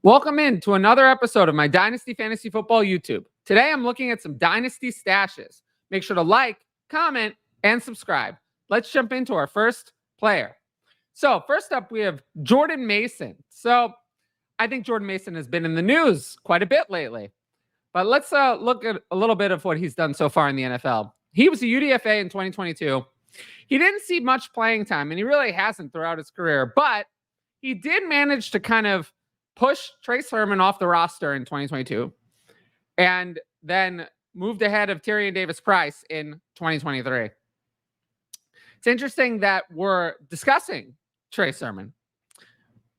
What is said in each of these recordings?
Welcome in to another episode of my Dynasty Fantasy Football YouTube. Today I'm looking at some Dynasty stashes. Make sure to like, comment, and subscribe. Let's jump into our first player. So first up, we have Jordan Mason. So I think Jordan Mason has been in the news quite a bit lately. But let's look at a little bit of what he's done so far in the NFL. He was a UDFA in 2022. He didn't see much playing time, and he really hasn't throughout his career. But he did manage to kind of push Trey Sermon off the roster in 2022 and then moved ahead of Tyrion Davis-Price in 2023. It's interesting that we're discussing Trey Sermon.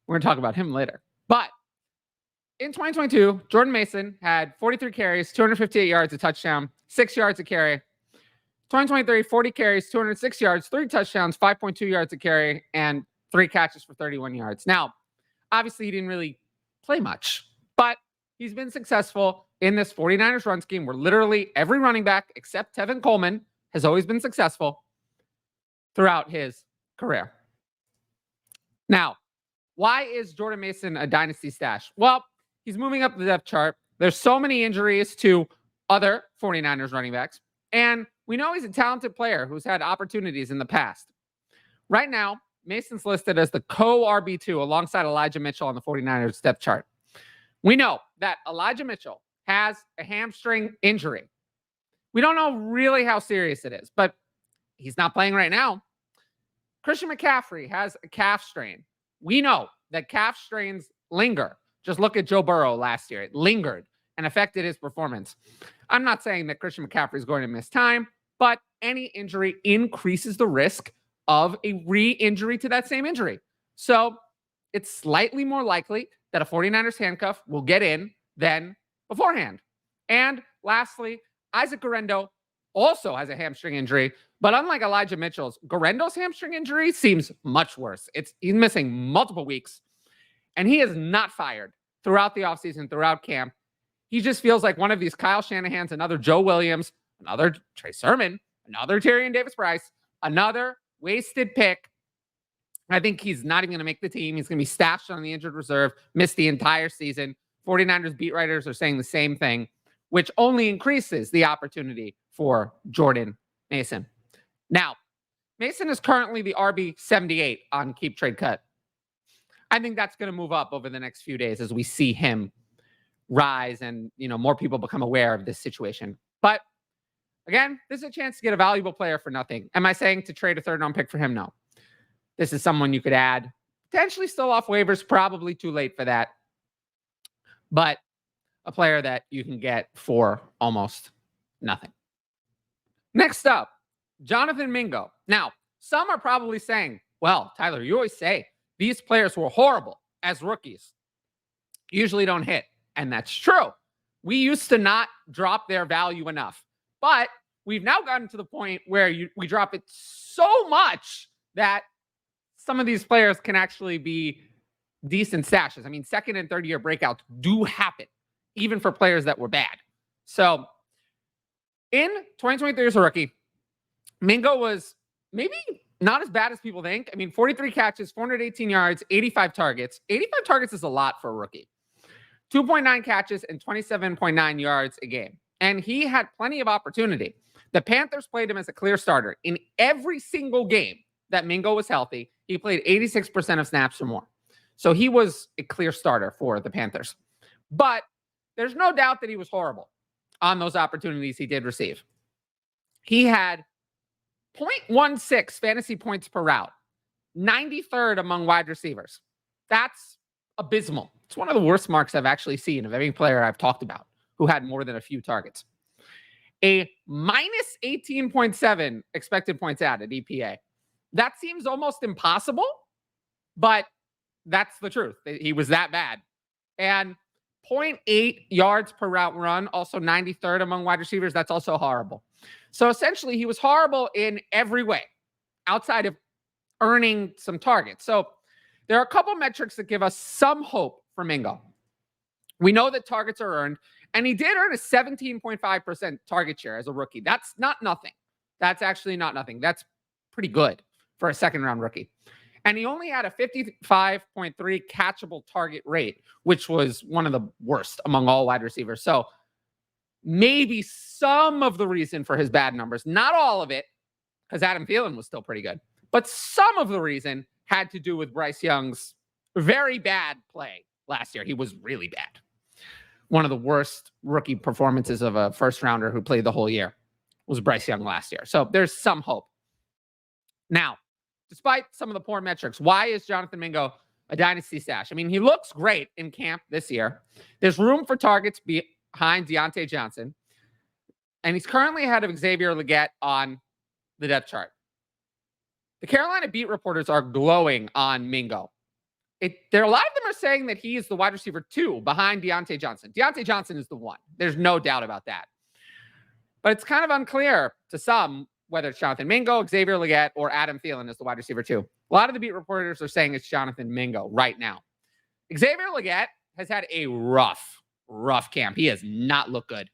We're going to talk about him later. But in 2022, Jordan Mason had 43 carries, 258 yards, a touchdown, 6 yards a carry. 2023, 40 carries, 206 yards, 3 touchdowns, 5.2 yards a carry, and 3 catches for 31 yards. Now, obviously, he didn't really play much, but he's been successful in this 49ers run scheme where literally every running back except Tevin Coleman has always been successful throughout his career. Now, why is Jordan Mason a dynasty stash? Well, he's moving up the depth chart. There's so many injuries to other 49ers running backs, and we know he's a talented player who's had opportunities in the past. Right now, Mason's listed as the co-RB2 alongside Elijah Mitchell on the 49ers depth chart. We know that Elijah Mitchell has a hamstring injury. We don't know really how serious it is, but he's not playing right now. Christian McCaffrey has a calf strain. We know that calf strains linger. Just look at Joe Burrow last year. It lingered and affected his performance. I'm not saying that Christian McCaffrey is going to miss time, but any injury increases the risk of a re-injury to that same injury. So it's slightly more likely that a 49ers handcuff will get in than beforehand. And lastly, Isaac Guerendo also has a hamstring injury, but unlike Elijah Mitchell's, Guerendo's hamstring injury seems much worse. He's missing multiple weeks, and he is not fired throughout the offseason, throughout camp. He just feels like one of these Kyle Shanahans, another Joe Williams, another Trey Sermon, another Tyrion Davis-Price, another wasted pick. I think he's not even going to make the team. He's going to be stashed on the injured reserve, missed the entire season. 49ers beat writers are saying the same thing, which only increases the opportunity for Jordan Mason. Now, Mason is currently the RB 78 on Keep Trade Cut. I think that's going to move up over the next few days as we see him rise and, more people become aware of this situation. But again, this is a chance to get a valuable player for nothing. Am I saying to trade a third-round pick for him? No. This is someone you could add, potentially still off waivers, probably too late for that. But a player that you can get for almost nothing. Next up, Jonathan Mingo. Now, some are probably saying, well, Tyler, you always say these players were horrible as rookies. Usually don't hit. And that's true. We used to not drop their value enough. But we've now gotten to the point where we drop it so much that some of these players can actually be decent stashes. I mean, second and third year breakouts do happen, even for players that were bad. So in 2023 as a rookie, Mingo was maybe not as bad as people think. I mean, 43 catches, 418 yards, 85 targets. 85 targets is a lot for a rookie. 2.9 catches and 27.9 yards a game. And he had plenty of opportunity. The Panthers played him as a clear starter. In every single game that Mingo was healthy, he played 86% of snaps or more. So he was a clear starter for the Panthers. But there's no doubt that he was horrible on those opportunities he did receive. He had 0.16 fantasy points per route, 93rd among wide receivers. That's abysmal. It's one of the worst marks I've actually seen of any player I've talked about who had more than a few targets. A minus 18.7 expected points added, EPA. That seems almost impossible, but that's the truth. He was that bad. And 0.8 yards per route run, also 93rd among wide receivers. That's also horrible. So essentially, he was horrible in every way outside of earning some targets. So there are a couple metrics that give us some hope for Mingo. We know that targets are earned, and he did earn a 17.5% target share as a rookie. That's not nothing. That's actually not nothing. That's pretty good for a second-round rookie. And he only had a 55.3 catchable target rate, which was one of the worst among all wide receivers. So maybe some of the reason for his bad numbers, not all of it, because Adam Thielen was still pretty good, but some of the reason had to do with Bryce Young's very bad play last year. He was really bad. One of the worst rookie performances of a first rounder who played the whole year was Bryce Young last year. So there's some hope. Now, despite some of the poor metrics, why is Jonathan Mingo a dynasty stash? I mean, he looks great in camp this year. There's room for targets behind Deontay Johnson. And he's currently ahead of Xavier Legette on the depth chart. The Carolina beat reporters are glowing on Mingo. A lot of them are saying that he is the wide receiver 2 behind Deontay Johnson. Deontay Johnson is the 1. There's no doubt about that. But it's kind of unclear to some whether it's Jonathan Mingo, Xavier Legette, or Adam Thielen is the wide receiver 2. A lot of the beat reporters are saying it's Jonathan Mingo right now. Xavier Legette has had a rough camp. He has not looked good.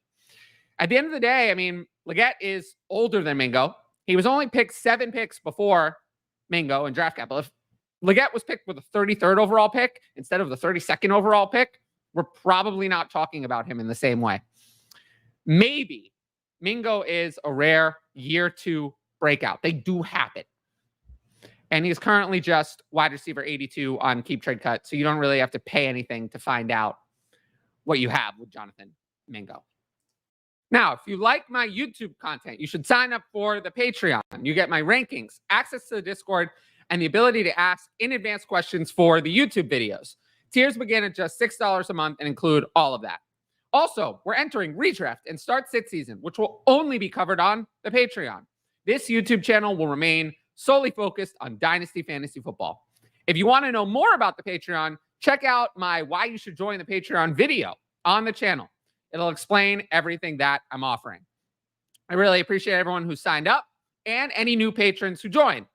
At the end of the day, I mean, Legette is older than Mingo. He was only picked 7 picks before Mingo in draft capital. If Legette was picked with a 33rd overall pick instead of the 32nd overall pick, we're probably not talking about him in the same way. Maybe Mingo is a rare year 2 breakout. They do happen. And he's currently just wide receiver 82 on Keep Trade Cut, so you don't really have to pay anything to find out what you have with Jonathan Mingo. Now, if you like my YouTube content, you should sign up for the Patreon. You get my rankings, access to the Discord, and the ability to ask in-advance questions for the YouTube videos. Tiers begin at just $6 a month and include all of that. Also, we're entering redraft and start-sit season, which will only be covered on the Patreon. This YouTube channel will remain solely focused on Dynasty Fantasy Football. If you want to know more about the Patreon, check out my Why You Should Join the Patreon video on the channel. It'll explain everything that I'm offering. I really appreciate everyone who signed up and any new patrons who joined.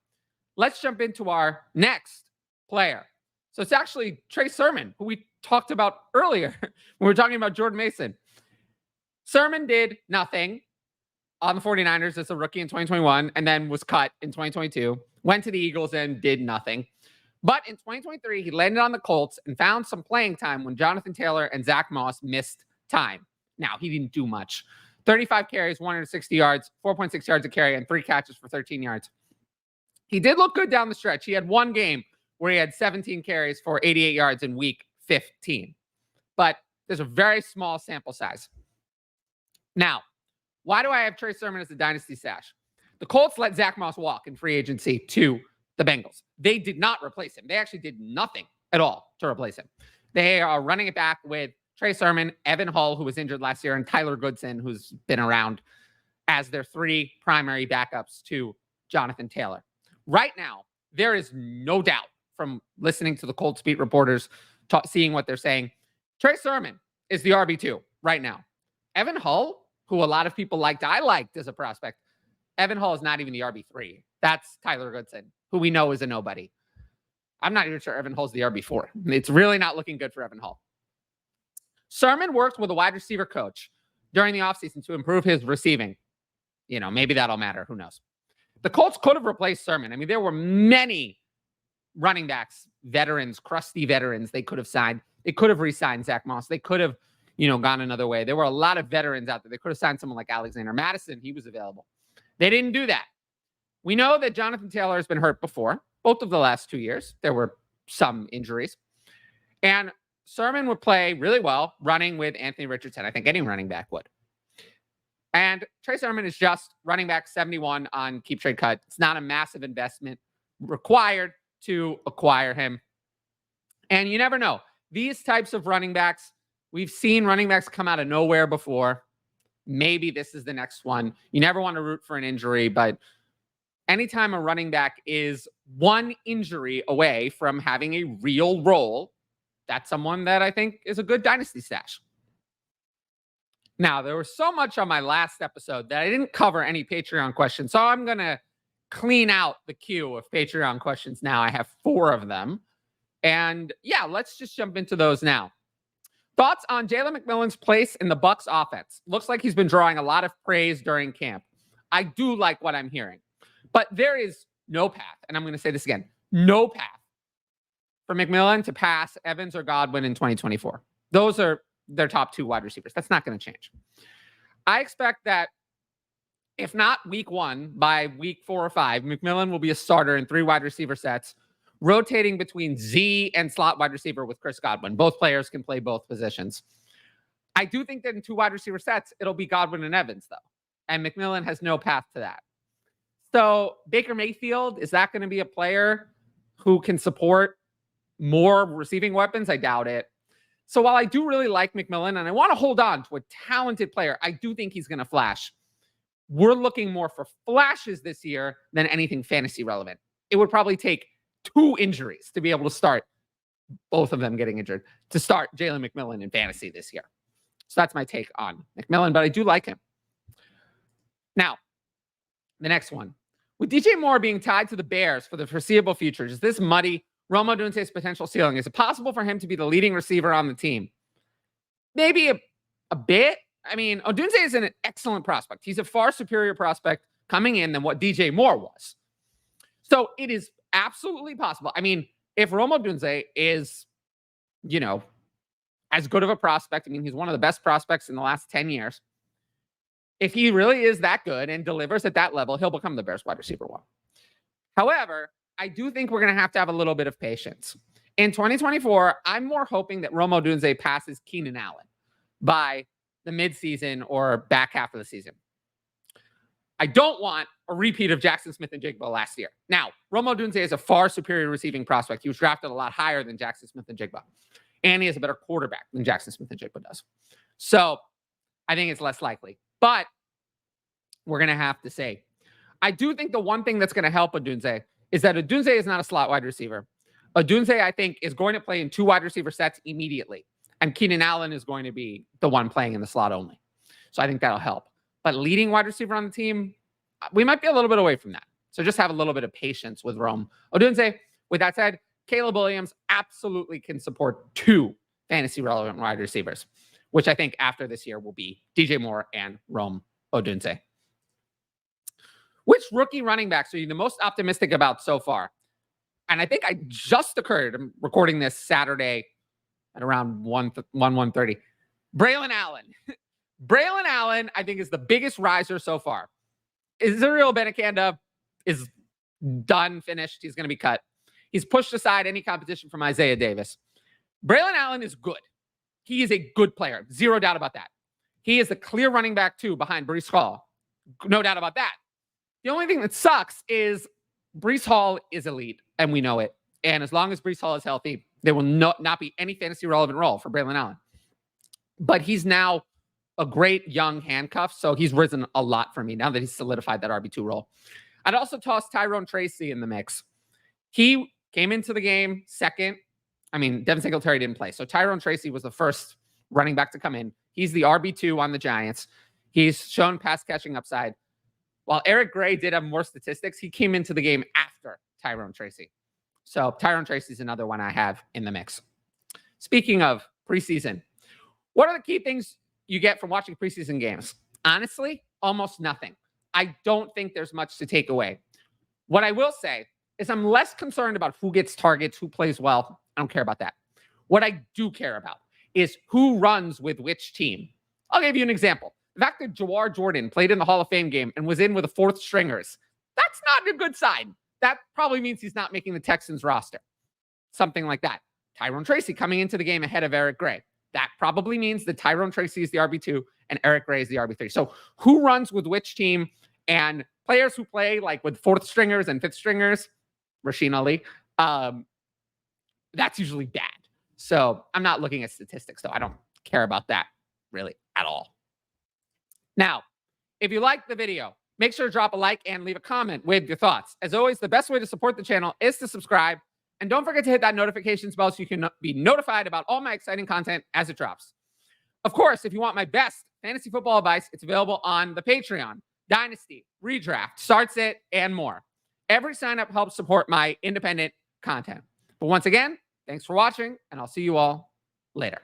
Let's jump into our next player. So it's actually Trey Sermon, who we talked about earlier when we were talking about Jordan Mason. Sermon did nothing on the 49ers as a rookie in 2021 and then was cut in 2022, went to the Eagles and did nothing. But in 2023, he landed on the Colts and found some playing time when Jonathan Taylor and Zach Moss missed time. Now, he didn't do much. 35 carries, 160 yards, 4.6 yards a carry, and 3 catches for 13 yards. He did look good down the stretch. He had one game where he had 17 carries for 88 yards in week 15. But there's a very small sample size. Now, why do I have Trey Sermon as a dynasty stash? The Colts let Zach Moss walk in free agency to the Bengals. They did not replace him. They actually did nothing at all to replace him. They are running it back with Trey Sermon, Evan Hull, who was injured last year, and Tyler Goodson, who's been around, as their 3 primary backups to Jonathan Taylor. Right now, there is no doubt from listening to the Colts beat reporters, seeing what they're saying. Trey Sermon is the RB2 right now. Evan Hull, who a lot of people liked, I liked as a prospect. Evan Hull is not even the RB3. That's Tyler Goodson, who we know is a nobody. I'm not even sure Evan Hull's the RB4. It's really not looking good for Evan Hull. Sermon worked with a wide receiver coach during the offseason to improve his receiving. You know, maybe that'll matter. Who knows? The Colts could have replaced Sermon. I mean, there were many running backs, veterans, crusty veterans they could have signed. They could have re-signed Zach Moss. They could have, gone another way. There were a lot of veterans out there. They could have signed someone like Alexander Madison. He was available. They didn't do that. We know that Jonathan Taylor has been hurt before. Both of the last 2 years, there were some injuries. And Sermon would play really well running with Anthony Richardson. I think any running back would. And Trey Sermon is just running back 71 on Keep Trade Cut. It's not a massive investment required to acquire him. And you never know. These types of running backs, we've seen running backs come out of nowhere before. Maybe this is the next one. You never want to root for an injury, but anytime a running back is one injury away from having a real role, that's someone that I think is a good dynasty stash. Now, there was so much on my last episode that I didn't cover any Patreon questions, so I'm going to clean out the queue of Patreon questions now. I have 4 of them. And yeah, let's just jump into those now. Thoughts on Jalen McMillan's place in the Bucs offense? Looks like he's been drawing a lot of praise during camp. I do like what I'm hearing. But there is no path, and I'm going to say this again, no path for McMillan to pass Evans or Godwin in 2024. Those are their top 2 wide receivers. That's not going to change. I expect that if not week 1, by week 4 or 5, McMillan will be a starter in 3 wide receiver sets, rotating between Z and slot wide receiver with Chris Godwin. Both players can play both positions. I do think that in 2 wide receiver sets, it'll be Godwin and Evans, though. And McMillan has no path to that. So Baker Mayfield, is that going to be a player who can support more receiving weapons? I doubt it. So while I do really like McMillan and I want to hold on to a talented player, I do think he's going to flash. We're looking more for flashes this year than anything fantasy relevant. It would probably take 2 injuries to be able to start, both of them getting injured, to start Jalen McMillan in fantasy this year. So that's my take on McMillan, but I do like him. Now, the next one. With DJ Moore being tied to the Bears for the foreseeable future, does this muddy Rome Odunze's potential ceiling? Is it possible for him to be the leading receiver on the team? Maybe a bit. I mean, Odunze is an excellent prospect. He's a far superior prospect coming in than what DJ Moore was. So it is absolutely possible. I mean, if Rome Odunze is, as good of a prospect, I mean, he's one of the best prospects in the last 10 years. If he really is that good and delivers at that level, he'll become the Bears wide receiver 1. However, I do think we're going to have a little bit of patience. In 2024, I'm more hoping that Rome Odunze passes Keenan Allen by the midseason or back half of the season. I don't want a repeat of Jackson Smith-Njigba last year. Now, Rome Odunze is a far superior receiving prospect. He was drafted a lot higher than Jackson Smith-Njigba. And he has a better quarterback than Jackson Smith-Njigba does. So I think it's less likely. But we're going to have to say, I do think the one thing that's going to help Odunze is that Odunze is not a slot wide receiver. Odunze, I think, is going to play in 2 wide receiver sets immediately. And Keenan Allen is going to be the one playing in the slot only. So I think that'll help. But leading wide receiver on the team, we might be a little bit away from that. So just have a little bit of patience with Rome Odunze. With that said, Caleb Williams absolutely can support 2 fantasy relevant wide receivers, which I think after this year will be DJ Moore and Rome Odunze. Which rookie running backs are you the most optimistic about so far? And I think I just occurred, I'm recording this Saturday at around 1:30. Braylon Allen. Braylon Allen, I think, is the biggest riser so far. Israel Benekanda is done, finished. He's going to be cut. He's pushed aside any competition from Isaiah Davis. Braylon Allen is good. He is a good player. Zero doubt about that. He is the clear running back 2 behind Breece Hall. No doubt about that. The only thing that sucks is Breece Hall is elite, and we know it. And as long as Breece Hall is healthy, there will not be any fantasy relevant role for Braylon Allen. But he's now a great young handcuff, so he's risen a lot for me now that he's solidified that RB2 role. I'd also toss Tyrone Tracy in the mix. He came into the game second. I mean, Devin Singletary didn't play. So Tyrone Tracy was the first running back to come in. He's the RB2 on the Giants. He's shown pass catching upside. While Eric Gray did have more statistics, he came into the game after Tyrone Tracy. So Tyrone Tracy is another one I have in the mix. Speaking of preseason, what are the key things you get from watching preseason games? Honestly, almost nothing. I don't think there's much to take away. What I will say is I'm less concerned about who gets targets, who plays well. I don't care about that. What I do care about is who runs with which team. I'll give you an example. The fact that Jawar Jordan played in the Hall of Fame game and was in with the 4th stringers, that's not a good sign. That probably means he's not making the Texans roster. Something like that. Tyrone Tracy coming into the game ahead of Eric Gray. That probably means that Tyrone Tracy is the RB2 and Eric Gray is the RB3. So who runs with which team, and players who play like with 4th stringers and 5th stringers, Rasheen Ali, that's usually bad. So I'm not looking at statistics, though. I don't care about that really at all. Now, if you liked the video, make sure to drop a like and leave a comment with your thoughts. As always, the best way to support the channel is to subscribe. And don't forget to hit that notifications bell so you can be notified about all my exciting content as it drops. Of course, if you want my best fantasy football advice, it's available on the Patreon, Dynasty, Redraft, Starts It, and more. Every sign up helps support my independent content. But once again, thanks for watching, and I'll see you all later.